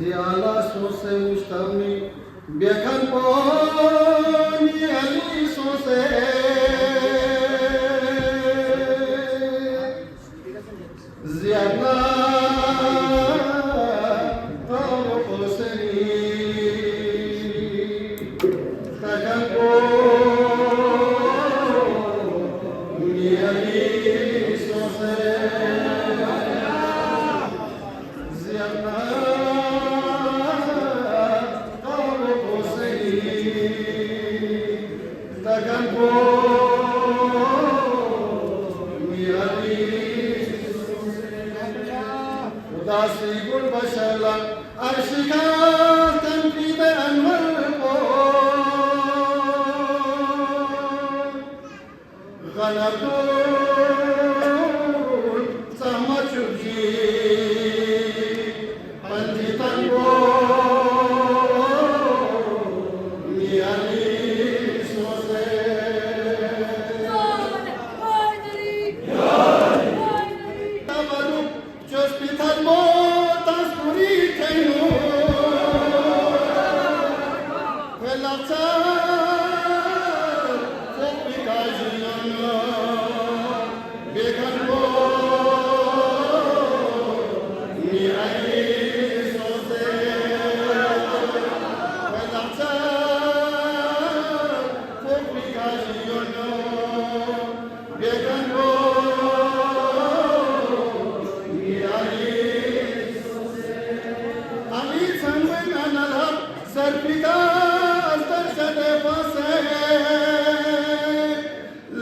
زیالا سوسه مشتمی بیکن پانی علی سوسه زیالا قام قوسنی تکن پانی علی سوسه زیالا داسي قل بشلا أرشكا تنفيذ أنور غنردون سما شبجي بندي تنبو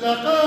لقد